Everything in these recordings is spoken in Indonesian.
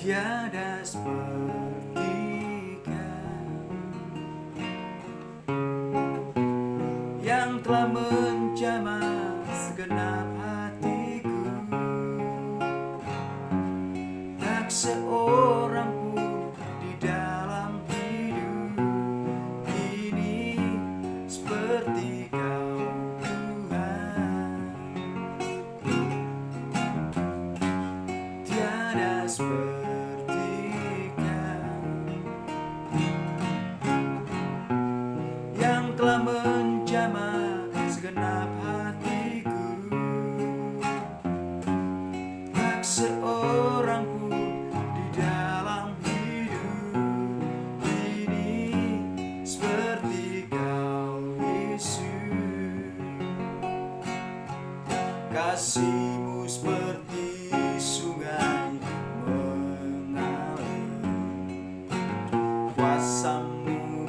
Tiada seperti yang telah menjamah segenap hatiku. Tak seorang pun di dalam hidup ini seperti Kau, Tuhan. Tiada seperti Kau yang telah menjamah segenap hatiku. Tak seorang pun di dalam hidup ini seperti Kau, Yesus. Kasih-Mu seperti sungai mengalir, kuasa-Mu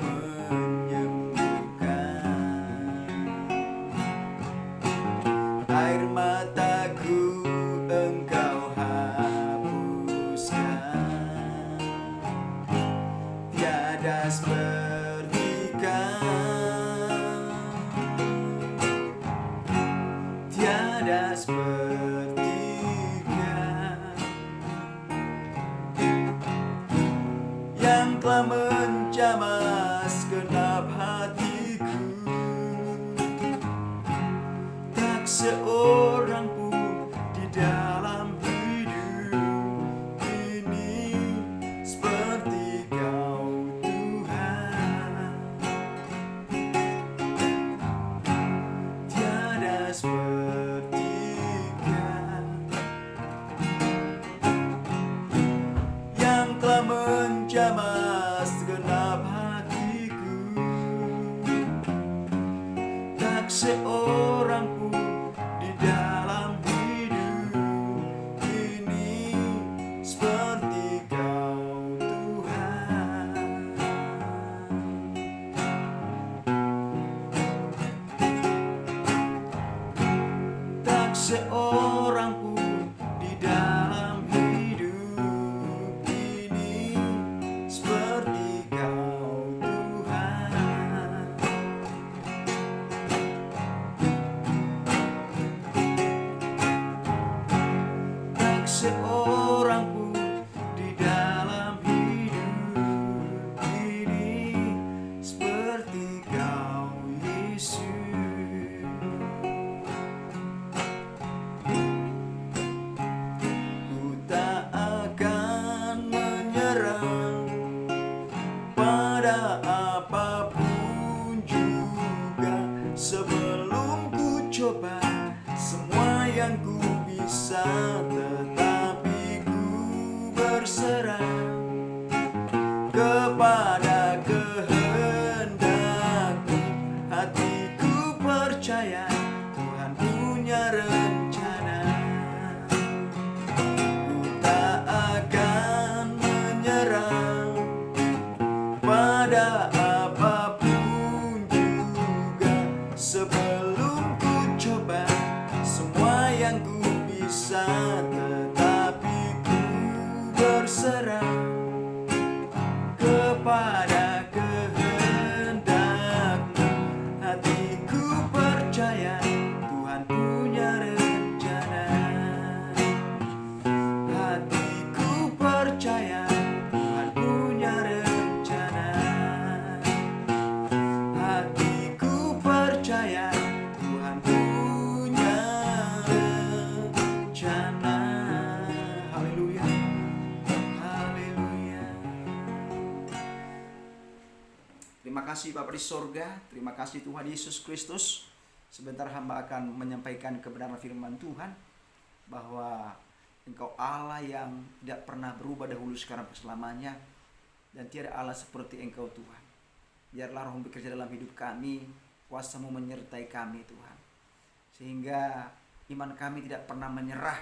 air mataku Engkau hapuskan. Tiada seperti Kau, tiada seperti Kau yang telah menjamah segenap hatiku. Tak seorang pun di dalam hidup ini seperti Kau, Tuhan. Tiada seperti Kau yang telah menjamah segenap hatiku. Tak seorang pun di dalam hidup ini seperti Kau, Tuhan. Tak seorang pun di dalam hidup ini seperti Kau, Tuhan. Tak seorang pun di dalam hidup ini seperti Kau, Yesus. Ku tak akan menyerah pada apapun juga, sebelum ku coba semua yang ku bisa, tetapi ku berserah kepada kehendak-Mu. Hatiku percaya Tuhan punya rencana. Ku tak akan menyerah pada apapun juga, sebelum ku coba semua yang ku bisa, tetapi ku berserah kepada kehendak-Mu. Hatiku percaya Tuhan punya rencana. Hatiku percaya Tuhan punya rencana. Hatiku percaya Tuhan punya rencana. Haleluya, haleluya. Terima kasih Bapa di sorga, terima kasih Tuhan Yesus Kristus. Sebentar hamba akan menyampaikan kebenaran firman Tuhan, bahwa Engkau Allah yang tidak pernah berubah dahulu, sekarang, selamanya, dan tiada Allah seperti Engkau, Tuhan. Biarlah Roh-Mu bekerja dalam hidup kami, kuasa-Mu menyertai kami, Tuhan, sehingga iman kami tidak pernah menyerah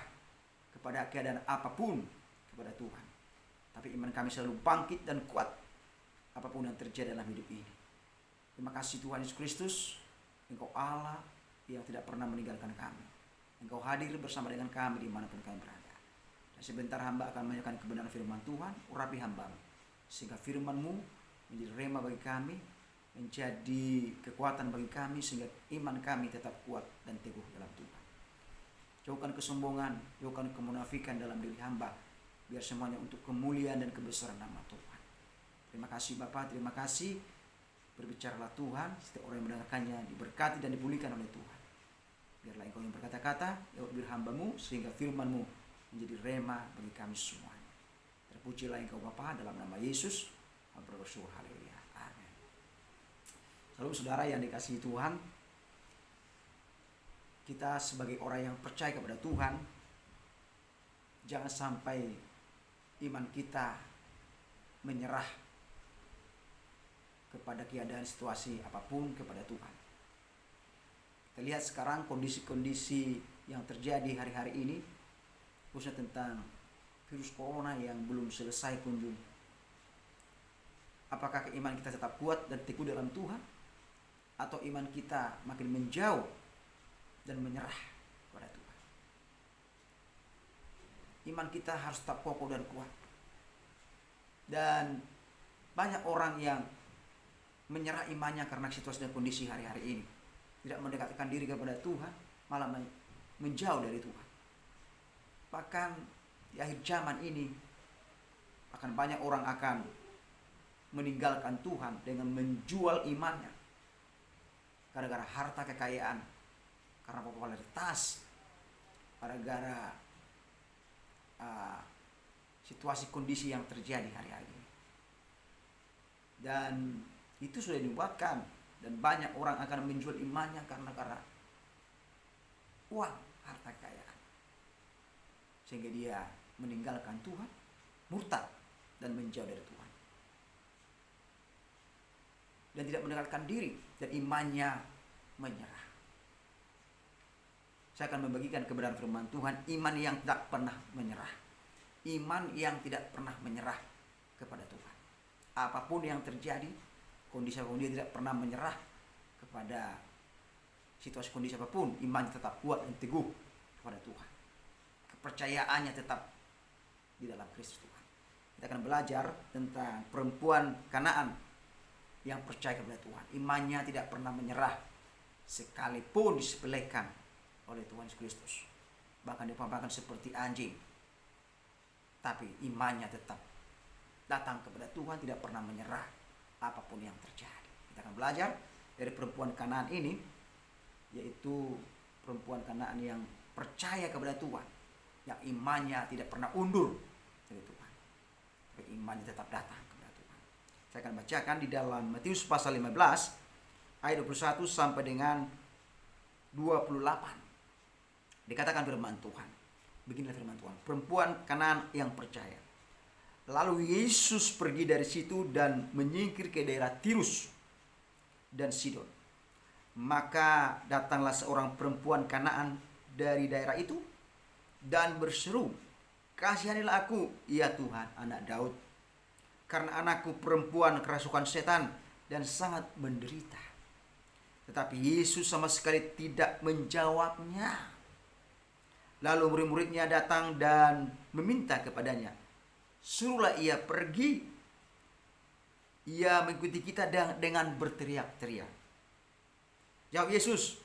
kepada keadaan apapun kepada Tuhan, tapi iman kami selalu bangkit dan kuat apapun yang terjadi dalam hidup ini. Terima kasih Tuhan Yesus Kristus, Engkau Allah yang tidak pernah meninggalkan kami. Engkau hadir bersama dengan kami dimanapun kami berada. Dan sebentar hamba akan menyanyikan kebenaran firman Tuhan, urapi hamba, sehingga firman-Mu menjadi rema bagi kami, menjadi kekuatan bagi kami, sehingga iman kami tetap kuat dan teguh dalam Tuhan. Jauhkan kesombongan, jauhkan kemunafikan dalam diri hamba, biar semuanya untuk kemuliaan dan kebesaran nama Tuhan. Terima kasih Bapa, terima kasih. Berbicaralah Tuhan, setiap orang yang mendengarkannya diberkati dan dipulihkan oleh Tuhan. Biarlah Engkau yang berkata-kata lewat bibir hamba-Mu, sehingga firman-Mu menjadi rema bagi kami semuanya. Terpujilah Engkau Bapa, dalam nama Yesus hamba bersyukur, haleluya, amin. Lalu saudara yang dikasihi Tuhan, kita sebagai orang yang percaya kepada Tuhan, jangan sampai iman kita menyerah kepada keadaan situasi apapun kepada Tuhan. Kita lihat sekarang kondisi-kondisi yang terjadi hari-hari ini, khususnya tentang virus corona yang belum selesai kunjung. Apakah iman kita tetap kuat dan teguh dalam Tuhan, atau iman kita makin menjauh dan menyerah kepada Tuhan? Iman kita harus tetap kokoh dan kuat. Dan banyak orang yang menyerah imannya karena situasi dan kondisi hari-hari ini, tidak mendekatkan diri kepada Tuhan, malah menjauh dari Tuhan. Bahkan di akhir zaman ini akan banyak orang akan meninggalkan Tuhan dengan menjual imannya gara-gara harta kekayaan, karena popularitas, gara-gara situasi kondisi yang terjadi hari-hari ini. Dan itu sudah dibuatkan, dan banyak orang akan menjual imannya karena uang, harta kekayaan, sehingga dia meninggalkan Tuhan, murtad dan menjauh dari Tuhan, dan tidak mendekatkan diri, dan imannya menyerah. Saya akan membagikan kebenaran firman Tuhan, iman yang tidak pernah menyerah, iman yang tidak pernah menyerah kepada Tuhan. Apapun yang terjadi, kondisi apapun, dia tidak pernah menyerah kepada situasi kondisi apapun. Imannya tetap kuat dan teguh kepada Tuhan. Kepercayaannya tetap di dalam Kristus Tuhan. Kita akan belajar tentang perempuan Kanaan yang percaya kepada Tuhan. Imannya tidak pernah menyerah sekalipun disepelekan oleh Tuhan Yesus Kristus. Bahkan dipampangkan seperti anjing, tapi imannya tetap datang kepada Tuhan, tidak pernah menyerah apapun yang terjadi. Kita akan belajar dari perempuan Kanaan ini, yaitu perempuan Kanaan yang percaya kepada Tuhan, yang imannya tidak pernah undur dari Tuhan, tapi imannya tetap datang kepada Tuhan. Saya akan bacakan di dalam Matius pasal 15 ayat 21 sampai dengan 28. Dikatakan firman Tuhan, beginilah firman Tuhan, perempuan Kanaan yang percaya. Lalu Yesus pergi dari situ dan menyingkir ke daerah Tirus dan Sidon. Maka datanglah seorang perempuan Kanaan dari daerah itu dan berseru, "Kasihanilah aku, ya Tuhan, anak Daud, karena anakku perempuan kerasukan setan dan sangat menderita." Tetapi Yesus sama sekali tidak menjawabnya. Lalu murid-muridnya datang dan meminta kepadanya, "Suruhlah ia pergi." Ia mengikuti kita dengan berteriak-teriak. Jawab Yesus,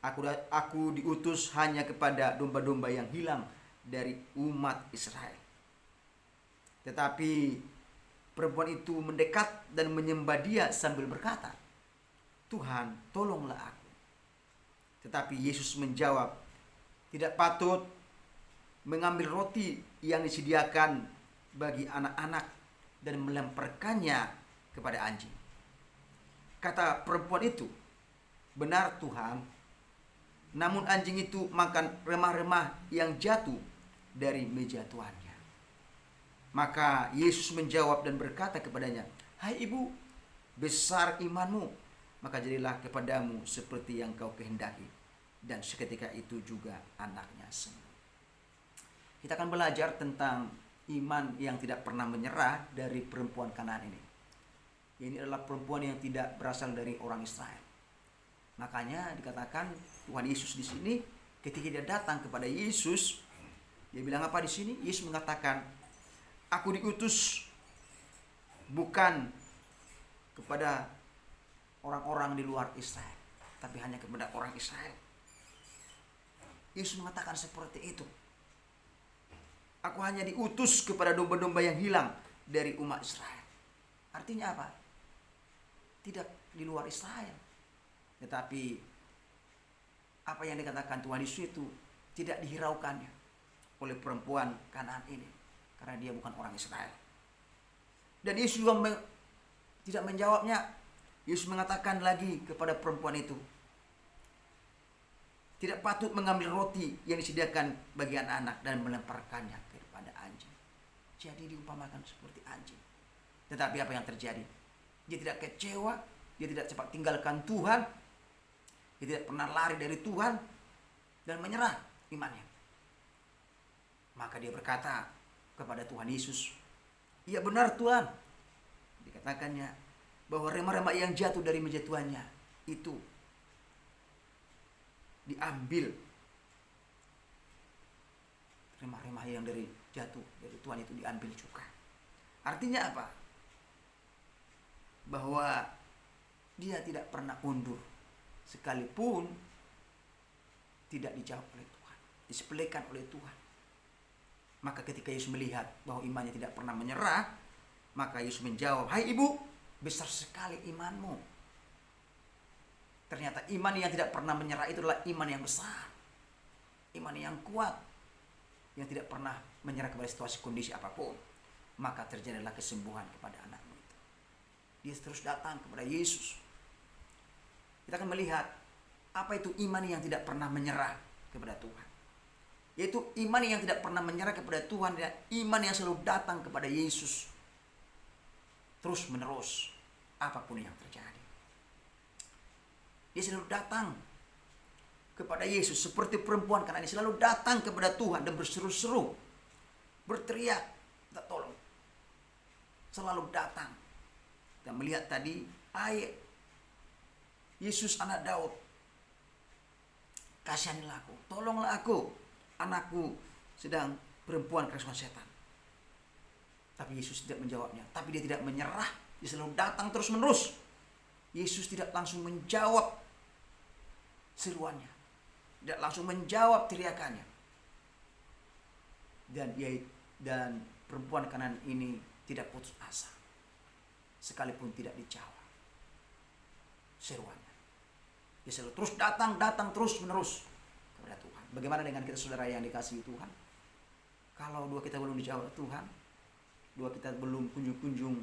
aku diutus hanya kepada domba-domba yang hilang dari umat Israel." Tetapi perempuan itu mendekat dan menyembah dia sambil berkata, "Tuhan, tolonglah aku." Tetapi Yesus menjawab, "Tidak patut mengambil roti yang disediakan bagi anak-anak dan melemparkannya kepada anjing." Kata perempuan itu, "Benar Tuhan, namun anjing itu makan remah-remah yang jatuh dari meja tuannya." Maka Yesus menjawab dan berkata kepadanya, "Hai ibu, besar imanmu, maka jadilah kepadamu seperti yang kau kehendaki." Dan seketika itu juga anaknya sembuh. Kita akan belajar tentang iman yang tidak pernah menyerah dari perempuan Kanaan ini. Ini adalah perempuan yang tidak berasal dari orang Israel. Makanya dikatakan Tuhan Yesus di sini, ketika dia datang kepada Yesus, Dia bilang apa di sini? Yesus mengatakan, aku diutus bukan kepada orang-orang di luar Israel, tapi hanya kepada orang Israel. Yesus mengatakan seperti itu. Aku hanya diutus kepada domba-domba yang hilang dari umat Israel. Artinya apa? Tidak di luar Israel. Tetapi apa yang dikatakan Tuhan Yesus itu tidak dihiraukannya oleh perempuan Kanaan ini, karena dia bukan orang Israel. Dan Yesus juga tidak menjawabnya. Yesus mengatakan lagi kepada perempuan itu, tidak patut mengambil roti yang disediakan bagi anak-anak dan melemparkannya kepada anjing. Jadi diumpamakan seperti anjing. Tetapi apa yang terjadi? Dia tidak kecewa, dia tidak cepat tinggalkan Tuhan, dia tidak pernah lari dari Tuhan dan menyerah imannya. Maka dia berkata kepada Tuhan Yesus, iya benar Tuhan. Dikatakannya bahwa remah-remah yang jatuh dari meja tuannya itu diambil. Remah-remah yang dari jatuh dari Tuhan itu diambil juga. Artinya apa? Bahwa dia tidak pernah undur, sekalipun tidak dijawab oleh Tuhan, disepelekan oleh Tuhan. Maka ketika Yesus melihat bahwa imannya tidak pernah menyerah, maka Yesus menjawab, hai ibu, besar sekali imanmu. Ternyata iman yang tidak pernah menyerah itu adalah iman yang besar, iman yang kuat, yang tidak pernah menyerah kepada situasi kondisi apapun. Maka terjadilah kesembuhan kepada anakmu itu. Dia terus datang kepada Yesus. Kita akan melihat apa itu iman yang tidak pernah menyerah kepada Tuhan. Yaitu iman yang tidak pernah menyerah kepada Tuhan dan iman yang selalu datang kepada Yesus terus menerus apapun yang terjadi. Dia selalu datang kepada Yesus seperti perempuan Kanaan ini selalu datang kepada Tuhan dan berseru-seru, berteriak, minta tolong. Selalu datang. Kita melihat tadi ayat Yesus anak Daud, kasihanilah aku, tolonglah aku, anakku sedang perempuan kerasukan setan. Tapi Yesus tidak menjawabnya. Tapi dia tidak menyerah. Dia selalu datang terus menerus. Yesus tidak langsung menjawab seruannya, tidak langsung menjawab teriakannya. Dan perempuan Kanaan ini tidak putus asa, sekalipun tidak dijawab seruannya. Dia selalu terus datang terus menerus kepada Tuhan. Bagaimana dengan kita saudara yang dikasihi Tuhan? Kalau doa kita belum dijawab Tuhan, doa kita belum kunjung-kunjung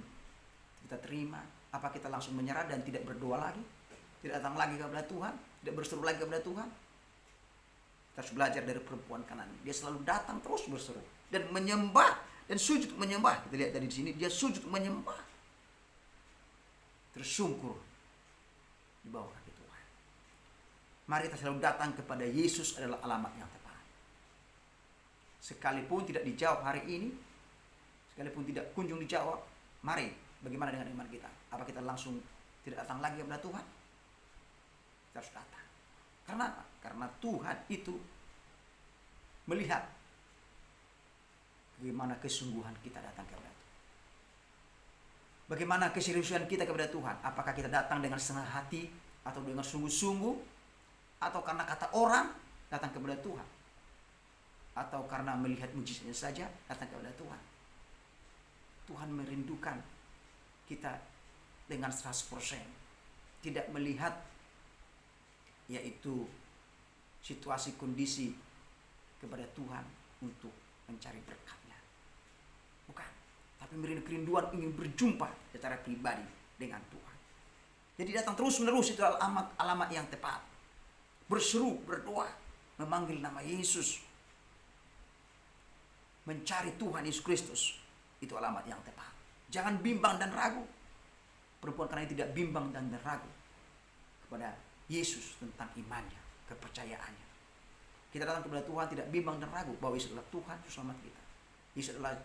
kita terima, apa kita langsung menyerah dan tidak berdoa lagi, tidak datang lagi kepada Tuhan, tidak berseru lagi kepada Tuhan? Kita harus belajar dari perempuan Kanaan. Dia selalu datang terus berseru dan menyembah dan sujud menyembah. Kita lihat tadi di sini dia sujud menyembah, tersungkur di bawah kaki Tuhan. Mari kita selalu datang kepada Yesus, adalah alamat yang tepat. Sekalipun tidak dijawab hari ini, sekalipun tidak kunjung dijawab, mari, bagaimana dengan iman kita? Apa kita langsung tidak datang lagi kepada Tuhan? Kita harus datang. Karena apa? Karena Tuhan itu melihat bagaimana kesungguhan kita datang kepada Tuhan. Bagaimana keseriusan kita kepada Tuhan. Apakah kita datang dengan setengah hati atau dengan sungguh-sungguh, atau karena kata orang datang kepada Tuhan, atau karena melihat mujizatnya saja datang kepada Tuhan. Tuhan merindukan kita dengan 100%, tidak melihat yaitu situasi kondisi kepada Tuhan untuk mencari berkat-Nya. Bukan, tapi kerinduan ingin berjumpa secara pribadi dengan Tuhan. Jadi datang terus menerus itu alamat yang tepat. Berseru, berdoa, memanggil nama Yesus, mencari Tuhan Yesus Kristus, itu alamat yang tepat. Jangan bimbang dan ragu. Perempuan Kanaan tidak bimbang dan ragu kepada Yesus tentang imannya, kepercayaannya. Kita datang kepada Tuhan tidak bimbang dan ragu bahwa Yesus adalah Tuhan, selamat kita. Yesus adalah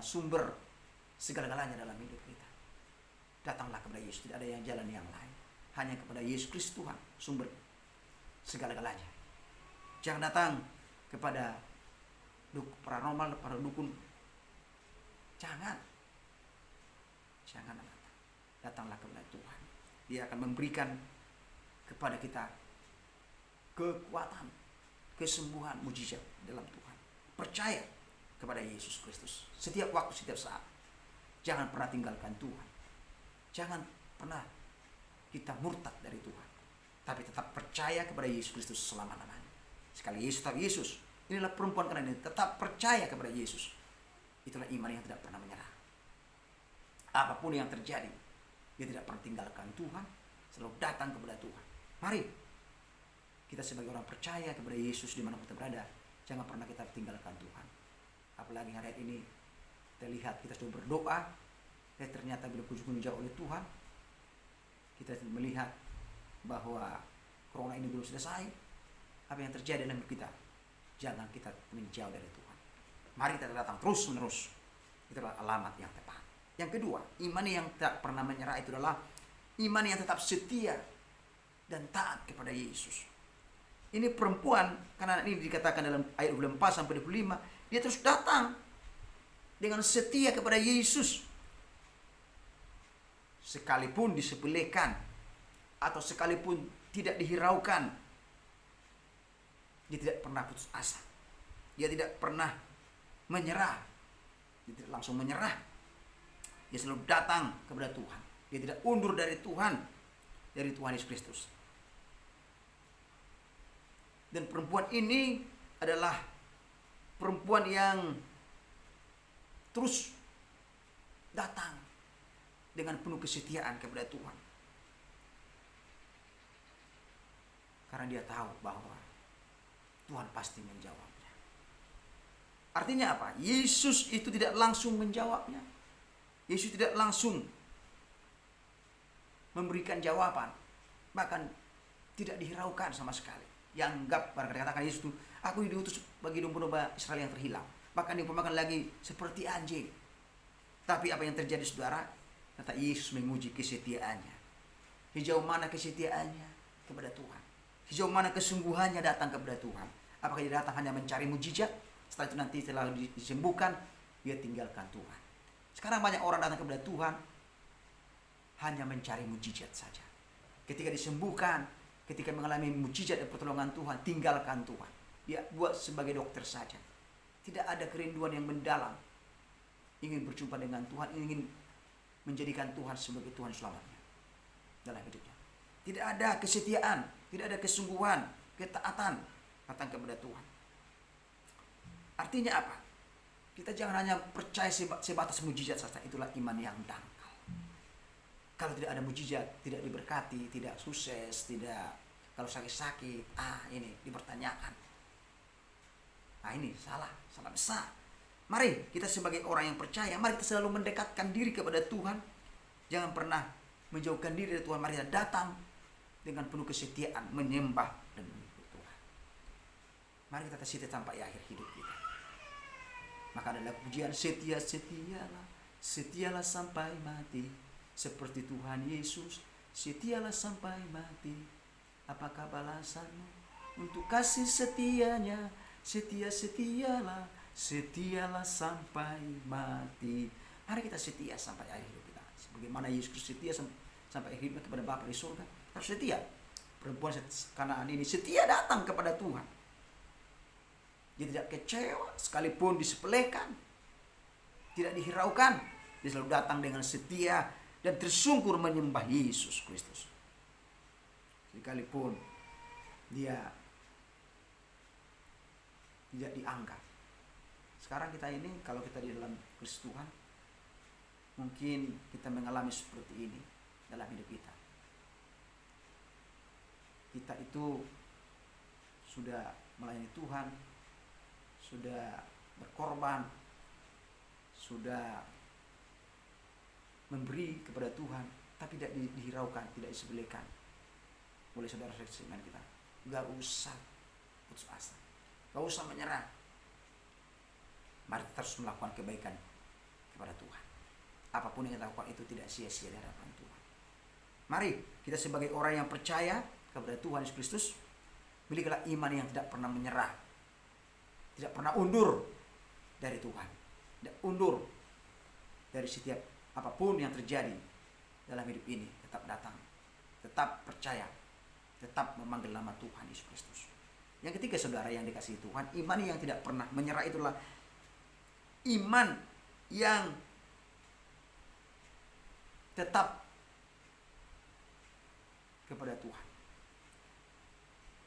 sumber segala-galanya dalam hidup kita. Datanglah kepada Yesus, tidak ada yang jalan yang lain. Hanya kepada Yesus Kristus Tuhan, sumber segala-galanya. Jangan datang kepada paranormal, para dukun. Jangan datanglah kepada Tuhan. Dia akan memberikan kepada kita kekuatan, kesembuhan, mujizat dalam Tuhan. Percaya kepada Yesus Kristus setiap waktu, setiap saat. Jangan pernah tinggalkan Tuhan. Jangan pernah kita murtad dari Tuhan, tapi tetap percaya kepada Yesus Kristus selama-lamanya. Sekali Yesus, tetap Yesus. Inilah perempuan keren ini, tetap percaya kepada Yesus. Itulah iman yang tidak pernah menyerah. Apapun yang terjadi, dia tidak pernah tinggalkan Tuhan, selalu datang kepada Tuhan. Mari kita sebagai orang percaya kepada Yesus dimanapun kita berada, jangan pernah kita tinggalkan Tuhan. Apalagi hari ini kita lihat, kita sudah berdoa, ternyata belum kunjung dijawab oleh Tuhan. Kita melihat bahwa corona ini belum selesai. Apa yang terjadi dalam hidup kita? Jangan kita menjauh dari Tuhan. Mari kita datang terus menerus. Itulah alamat yang tepat. Yang kedua, iman yang tak pernah menyerah itu adalah iman yang tetap setia dan taat kepada Yesus. Ini perempuan, karena ini dikatakan dalam ayat 24 sampai 25, dia terus datang dengan setia kepada Yesus. Sekalipun disepelekan atau sekalipun tidak dihiraukan, dia tidak pernah putus asa. Dia tidak pernah menyerah. Dia tidak langsung menyerah. Dia selalu datang kepada Tuhan. Dia tidak undur dari Tuhan, dari Tuhan Yesus Kristus. Dan perempuan ini adalah perempuan yang terus datang dengan penuh kesetiaan kepada Tuhan. Karena dia tahu bahwa Tuhan pasti menjawabnya. Artinya apa? Yesus itu tidak langsung menjawabnya. Yesus tidak langsung memberikan jawaban. Bahkan tidak dihiraukan sama sekali. Yang anggap, katakan Yesus itu, aku diutus bagi domba-domba Israel yang terhilang. Bahkan diumpamakan lagi seperti anjing. Tapi apa yang terjadi, saudara? Kata Yesus menguji kesetiaannya. Sejauh mana kesetiaannya kepada Tuhan? Sejauh mana kesungguhannya datang kepada Tuhan? Apakah dia datang hanya mencari mujizat? Setelah itu nanti setelah disembuhkan, dia tinggalkan Tuhan. Sekarang banyak orang datang kepada Tuhan hanya mencari mujizat saja. Ketika disembuhkan, ketika mengalami mujizat dan pertolongan Tuhan, tinggalkan Tuhan. Dia buat sebagai dokter saja. Tidak ada kerinduan yang mendalam. Ingin berjumpa dengan Tuhan, ingin menjadikan Tuhan sebagai Tuhan selamatnya dalam hidupnya. Tidak ada kesetiaan, tidak ada kesungguhan, ketaatan datang kepada Tuhan. Artinya apa? Kita jangan hanya percaya sebatas mujizat saja. Itulah iman yang dangkal. Kalau tidak ada mujizat, tidak diberkati, tidak sukses, tidak, kalau sakit-sakit, ini dipertanyakan. Ini salah besar. Mari kita sebagai orang yang percaya, mari kita selalu mendekatkan diri kepada Tuhan. Jangan pernah menjauhkan diri dari Tuhan. Mari kita datang dengan penuh kesetiaan, menyembah dan mengikut Tuhan. Mari kita setia sampai akhir hidup kita. Maka adalah pujian, setialah sampai mati. Seperti Tuhan Yesus, setialah sampai mati. Apakah balasanmu untuk kasih setianya? Setialah sampai mati. Mari kita setia sampai akhir hidup kita. Sebagaimana Yesus Kristus setia sampai akhir hidupnya kepada Bapa di surga. Harus setia. Perempuan Kanaan ini setia datang kepada Tuhan. Dia tidak kecewa sekalipun disepelekan, tidak dihiraukan. Dia selalu datang dengan setia dan tersungkur menyembah Yesus Kristus. Sekalipun dia tidak dianggap. Sekarang kita ini, kalau kita di dalam Kristus Tuhan, mungkin kita mengalami seperti ini dalam hidup kita. Kita itu sudah melayani Tuhan, sudah berkorban, sudah memberi kepada Tuhan, tapi tidak dihiraukan, tidak disepelekan oleh saudara-saudara seiman kita. Gak usah putus asa, gak usah menyerah. Mari terus melakukan kebaikan kepada Tuhan. Apapun yang kita lakukan itu tidak sia-sia di hadapan Tuhan. Mari kita sebagai orang yang percaya kepada Tuhan Yesus Kristus, milikilah iman yang tidak pernah menyerah, tidak pernah undur, dari Tuhan. Tidak undur dari setiap apapun yang terjadi dalam hidup ini. Tetap datang, tetap percaya, tetap memanggil nama Tuhan Yesus Kristus. Yang ketiga, saudara yang dikasihi Tuhan, iman yang tidak pernah menyerah itulah iman yang tetap kepada Tuhan.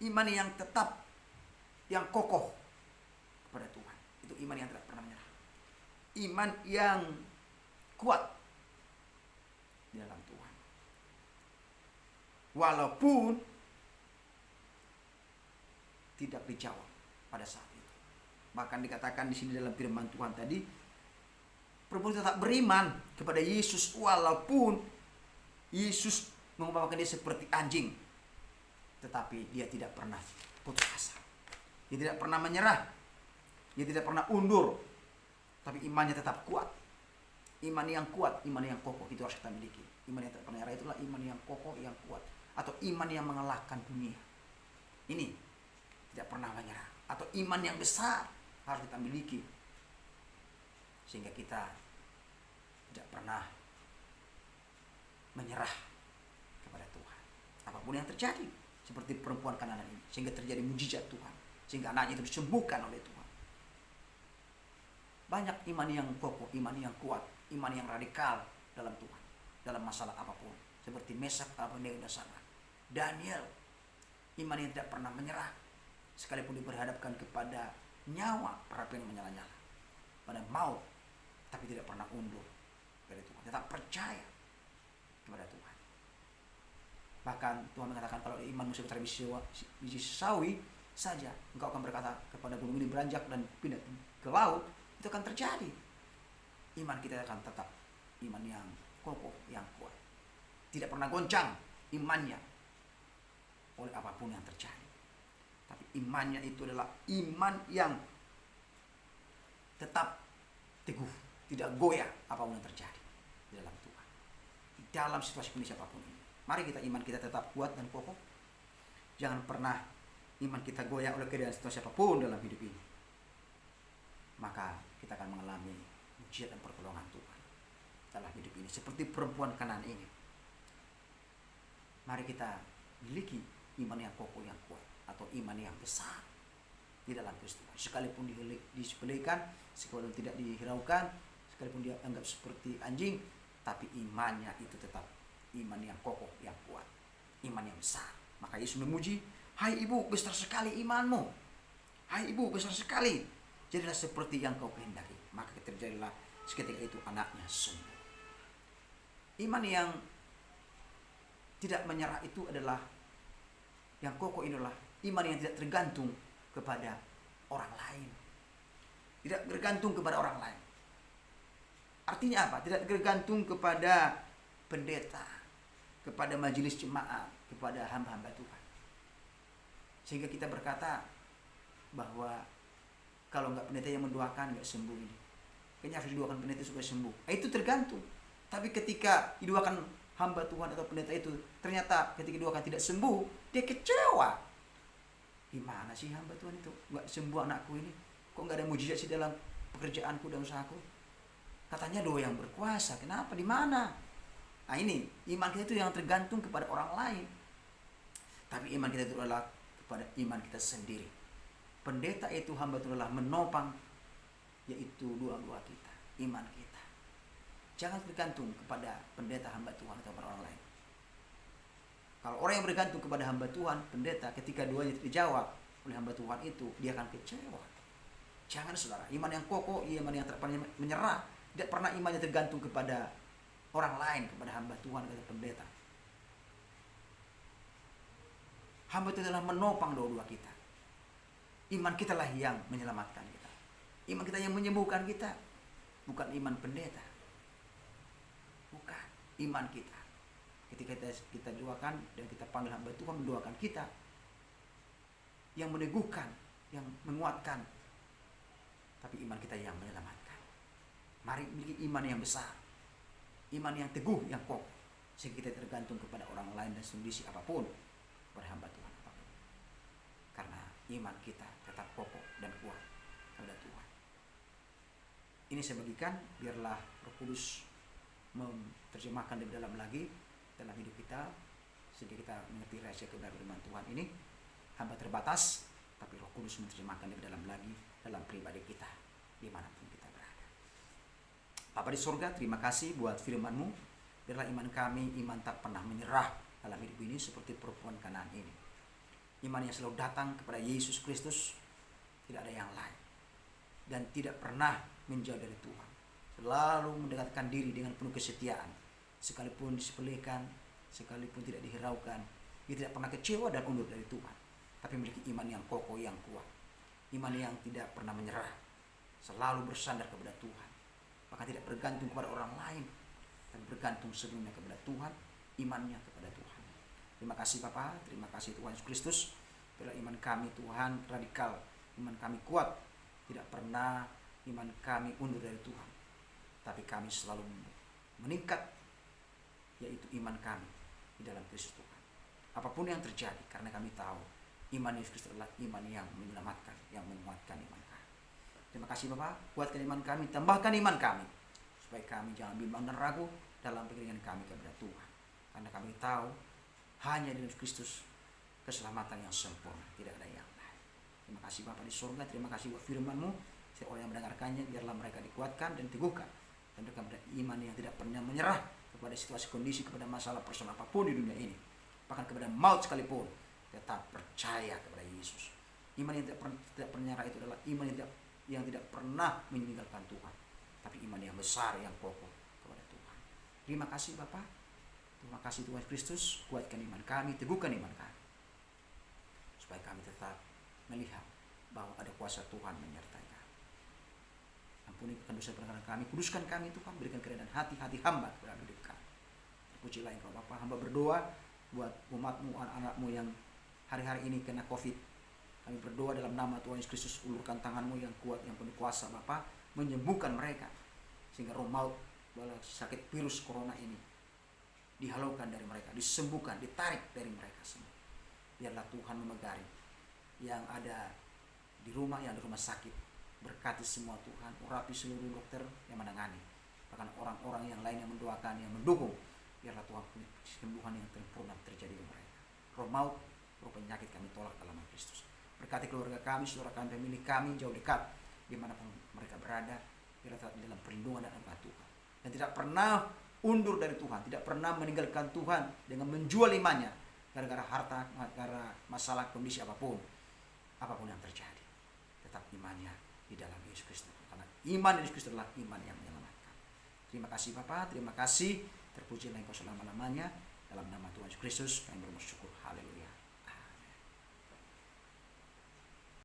Iman yang tetap, yang kokoh kepada Tuhan. Itu iman yang tidak pernah menyerah. Iman yang kuat di dalam Tuhan. Walaupun tidak dijawab pada saat itu. Bahkan dikatakan di sini dalam firman Tuhan tadi, perempuan tetap beriman kepada Yesus walaupun Yesus mengumpamakan dia seperti anjing. Tetapi dia tidak pernah putus asa. Dia tidak pernah menyerah. Dia tidak pernah undur. Tapi imannya tetap kuat. Iman yang kuat, iman yang kokoh, itu harus kita miliki. Iman yang tidak pernah menyerah itulah iman yang kokoh, yang kuat. Atau iman yang mengalahkan dunia. Ini tidak pernah menyerah. Atau iman yang besar harus kita miliki. Sehingga kita tidak pernah menyerah kepada Tuhan. Apapun yang terjadi, seperti perempuan Kanaan ini, sehingga terjadi mujizat Tuhan, sehingga anaknya itu disembuhkan oleh Tuhan. Banyak iman yang kokoh, iman yang kuat, iman yang radikal dalam Tuhan, dalam masalah apapun, seperti Mesak, Abednego, dan Sadrak. Daniel, iman yang tidak pernah menyerah, sekalipun diperhadapkan kepada nyawa api yang menyala-nyala, pada maut, tapi tidak pernah undur dari Tuhan, tetap percaya kepada Tuhan. Bahkan Tuhan mengatakan, kalau imanmu sebesar biji sawi saja, engkau akan berkata kepada gunung ini beranjak dan pindah ke laut, itu akan terjadi. Iman kita akan tetap iman yang kokoh, yang kuat, tidak pernah goncang imannya oleh apapun yang terjadi. Tapi imannya itu adalah iman yang tetap teguh, tidak goyah apapun yang terjadi di dalam Tuhan, di dalam situasi kondisi apapun ini. Mari kita iman kita tetap kuat dan kokoh. Jangan pernah iman kita goyah oleh keadaan situasi apapun dalam hidup ini. Maka kita akan mengalami mujizat dan pertolongan Tuhan dalam hidup ini. Seperti perempuan Kanaan ini. Mari kita miliki iman yang kokoh, yang kuat, atau iman yang besar di dalam Kristus. Sekalipun disepelekan, sekalipun tidak dihiraukan, sekalipun dia anggap seperti anjing, tapi imannya itu tetap iman yang kokoh, yang kuat, iman yang besar. Maka Yesus memuji, hai ibu, besar sekali imanmu. Hai ibu, besar sekali. Jadilah seperti yang kau kehendaki. Maka terjadilah seketika itu anaknya sembuh. Iman yang tidak menyerah itu adalah, yang kokoh inilah iman yang tidak tergantung kepada orang lain. Tidak bergantung kepada orang lain. Artinya apa? Tidak bergantung kepada pendeta, kepada majelis jemaat, kepada hamba-hamba Tuhan. Sehingga kita berkata bahwa kalau enggak pendeta yang mendoakan enggak sembuh ini. Kayaknya harus didoakan pendeta supaya sembuh. Itu tergantung. Tapi ketika didoakan hamba Tuhan atau pendeta itu, ternyata ketika didoakan tidak sembuh, dia kecewa. Gimana sih hamba Tuhan itu enggak sembuh anakku ini? Kok enggak ada mujizat sih dalam pekerjaanku dan usahaku? Katanya doa yang berkuasa. Kenapa? Di mana? Nah ini, iman kita itu yang tergantung kepada orang lain. Tapi iman kita itu adalah kepada iman kita sendiri. Pendeta itu, hamba itu adalah menopang, yaitu doa-doa kita, iman kita. Jangan bergantung kepada pendeta, hamba Tuhan, atau orang lain. Kalau orang yang bergantung kepada hamba Tuhan, pendeta, ketika doanya tidak dijawab oleh hamba Tuhan itu, dia akan kecewa. Jangan saudara, iman yang kokoh, iman yang tidak pernah menyerah, tidak pernah imannya tergantung kepada orang lain, kepada hamba Tuhan, kepada pendeta. Hamba itu adalah menopang doa-doa kita. Iman kita lah yang menyelamatkan kita. Iman kita yang menyembuhkan kita. Bukan iman pendeta. Bukan. Iman kita. Ketika kita doakan dan kita panggil hamba Tuhan mendoakan kita, yang meneguhkan, yang menguatkan. Tapi iman kita yang menyelamatkan. Mari miliki iman yang besar. Iman yang teguh, yang kokoh, sehingga kita tergantung kepada orang lain dan kondisi apapun, kepada hamba Tuhan apapun. Karena iman kita tetap kokoh dan kuat kepada Tuhan. Ini saya bagikan, biarlah Roh Kudus menerjemahkan lebih dalam lagi dalam hidup kita, sehingga kita mengerti rahasia kebenaran firman Tuhan ini. Hamba terbatas, tapi Roh Kudus menerjemahkan lebih dalam lagi dalam pribadi kita, dimanapun kita berada. Bapa di surga, terima kasih buat firman-Mu. Biarlah iman kami, iman tak pernah menyerah dalam hidup ini seperti perempuan Kanaan ini. Iman yang selalu datang kepada Yesus Kristus, tidak ada yang lain. Dan tidak pernah menjauh dari Tuhan. Selalu mendekatkan diri dengan penuh kesetiaan. Sekalipun disepelekan, sekalipun tidak dihiraukan, dia tidak pernah kecewa dan undur dari Tuhan. Tapi memiliki iman yang kokoh, yang kuat. Iman yang tidak pernah menyerah. Selalu bersandar kepada Tuhan. Maka tidak bergantung kepada orang lain, tapi bergantung sepenuhnya kepada Tuhan, imannya kepada Tuhan. Terima kasih Bapa, terima kasih Tuhan Yesus Kristus. Biarlah iman kami Tuhan radikal, iman kami kuat. Tidak pernah iman kami undur dari Tuhan, tapi kami selalu meningkat, yaitu iman kami di dalam Kristus Tuhan. Apapun yang terjadi, karena kami tahu iman Yesus Kristus adalah iman yang menyelamatkan, yang menguatkan iman kami. Terima kasih Bapak, kuatkan iman kami, tambahkan iman kami, supaya kami jangan bimbang dan ragu dalam pengiringan kami kepada Tuhan. Karena kami tahu hanya di Yesus Kristus keselamatan yang sempurna, tidak ada yang lain. Terima kasih Bapak di surga, terima kasih buat firman-Mu. Setiap orang yang mendengarkannya, biarlah mereka dikuatkan dan teguhkan, dan mereka pada iman yang tidak pernah menyerah kepada situasi kondisi, kepada masalah personal apapun di dunia ini, bahkan kepada maut sekalipun, tetap percaya kepada Yesus. Iman yang tidak pernah menyerah itu adalah iman yang tidak pernah meninggalkan Tuhan, tapi iman yang besar, yang kokoh kepada Tuhan. Terima kasih Bapak, terima kasih Tuhan Kristus, kuatkan iman kami, teguhkan iman kami, supaya kami tetap melihat bahwa ada kuasa Tuhan menyertai kami. Ampuni dosa pelanggaran kami, kuduskan kami Tuhan, berikan kerendahan hati hamba dalam hidup kami. Terpujilah Engkau Bapa. Hamba berdoa buat umat-Mu, anak-anak-Mu yang hari-hari ini kena COVID. Kami berdoa dalam nama Tuhan Yesus Kristus, ulurkan tangan-Mu yang kuat, yang penuh kuasa Bapa, menyembuhkan mereka, sehingga roh maut, sakit virus corona ini dihalaukan dari mereka, disembuhkan, ditarik dari mereka semua. Biarlah Tuhan memegari yang ada di rumah, yang di rumah sakit. Berkati semua Tuhan, urapi seluruh dokter yang menangani, bahkan orang-orang yang lain yang mendoakan, yang mendukung. Biarlah Tuhan kesembuhan yang sempurna terjadi di mereka. Roh maut, roh penyakit kami tolak dalam nama Kristus. Berkati keluarga kami, saudara kami, pemilik kami, jauh dekat, dimanapun mereka berada. Biarlah tetap dalam perlindungan dan anugerah Tuhan. Dan tidak pernah undur dari Tuhan, tidak pernah meninggalkan Tuhan dengan menjual imannya gara-gara harta, gara-gara masalah kondisi apapun yang terjadi. Tetap imannya di dalam Yesus Kristus, karena iman Yesus Kristus adalah iman yang menyelamatkan. Terima kasih Bapa, terima kasih, terpujilah Engkau selama-lamanya. Dalam nama Tuhan Yesus Kristus kami bersyukur. Haleluya.